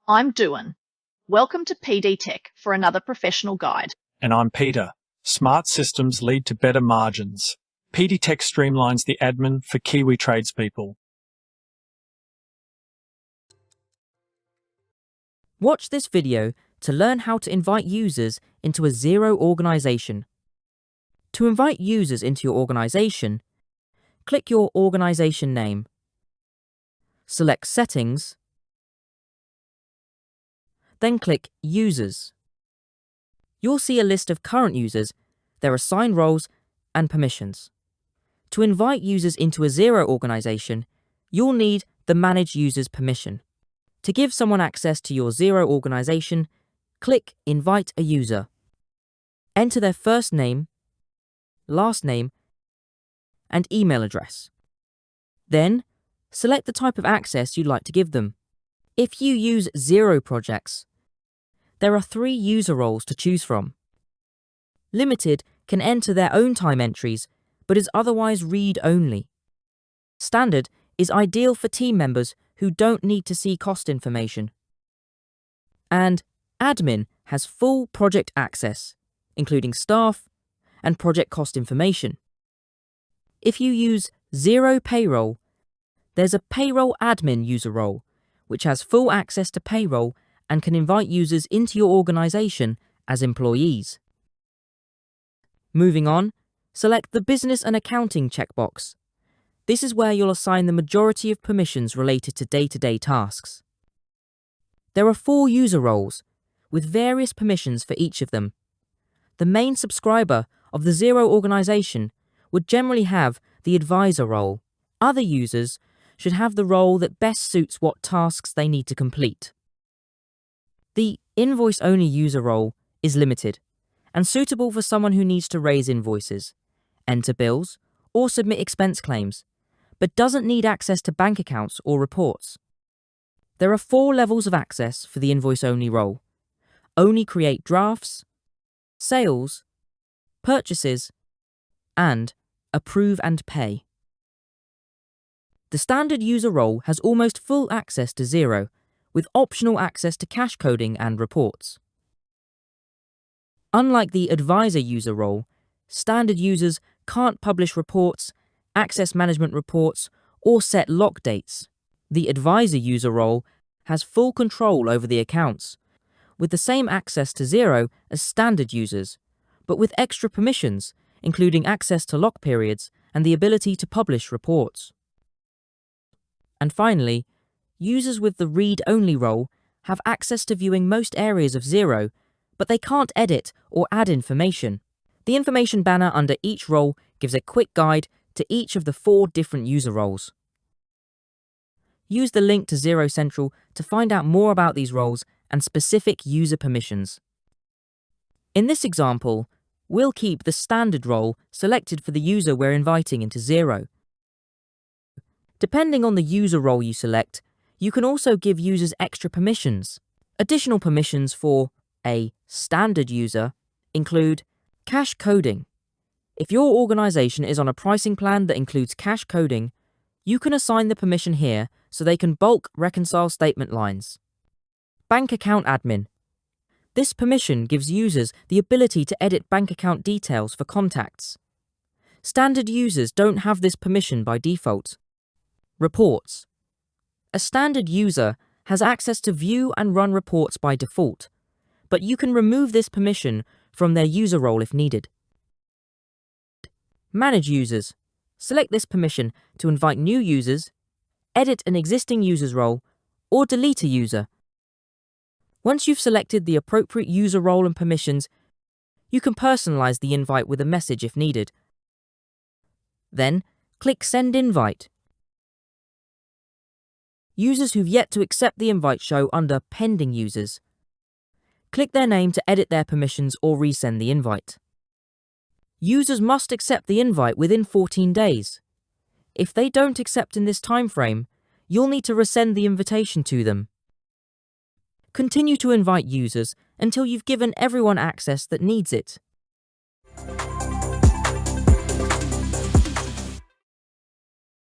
I'm Duan. Welcome to PD Tech for another professional guide. And I'm Peter. Smart systems lead to better margins. PD Tech streamlines the admin for Kiwi tradespeople. Watch this video to learn how to invite users into a Xero organization. To invite users into your organization, click your organization name. Select Settings, then click Users. You'll see a list of current users, their assigned roles, and permissions. To invite users into a Xero organization, you'll need the Manage Users permission. To give someone access to your Xero organization, click Invite a User. Enter their first name, last name, and email address. Then, select the type of access you'd like to give them. If you use Xero projects, there are 3 user roles to choose from. Limited can enter their own time entries, but is otherwise read-only. Standard is ideal for team members who don't need to see cost information. And Admin has full project access, including staff and project cost information. If you use Xero Payroll, there's a Payroll Admin user role, which has full access to payroll and can invite users into your organization as employees. Moving on, select the Business and Accounting checkbox. This is where you'll assign the majority of permissions related to day-to-day tasks. There are 4 user roles, with various permissions for each of them. The main subscriber of the Xero organization would generally have the advisor role. Other users should have the role that best suits what tasks they need to complete. The invoice-only user role is limited and suitable for someone who needs to raise invoices, enter bills, or submit expense claims, but doesn't need access to bank accounts or reports. There are 4 levels of access for the invoice-only role: only create drafts, sales, purchases, and approve and pay. The standard user role has almost full access to Xero, with optional access to cash coding and reports. Unlike the advisor user role, standard users can't publish reports, access management reports, or set lock dates. The advisor user role has full control over the accounts, with the same access to Xero as standard users, but with extra permissions, including access to lock periods and the ability to publish reports. And finally, users with the read-only role have access to viewing most areas of Xero, but they can't edit or add information. The information banner under each role gives a quick guide to each of the 4 different user roles. Use the link to Xero Central to find out more about these roles and specific user permissions. In this example, we'll keep the standard role selected for the user we're inviting into Xero. Depending on the user role you select, you can also give users extra permissions. Additional permissions for a standard user include cash coding. If your organization is on a pricing plan that includes cash coding, you can assign the permission here so they can bulk reconcile statement lines. Bank account admin. This permission gives users the ability to edit bank account details for contacts. Standard users don't have this permission by default. Reports. A standard user has access to view and run reports by default, but you can remove this permission from their user role if needed. Manage users. Select this permission to invite new users, edit an existing user's role, or delete a user. Once you've selected the appropriate user role and permissions, you can personalize the invite with a message if needed. Then, click Send Invite. Users who've yet to accept the invite show under Pending Users. Click their name to edit their permissions or resend the invite. Users must accept the invite within 14 days. If they don't accept in this time frame, you'll need to resend the invitation to them. Continue to invite users until you've given everyone access that needs it.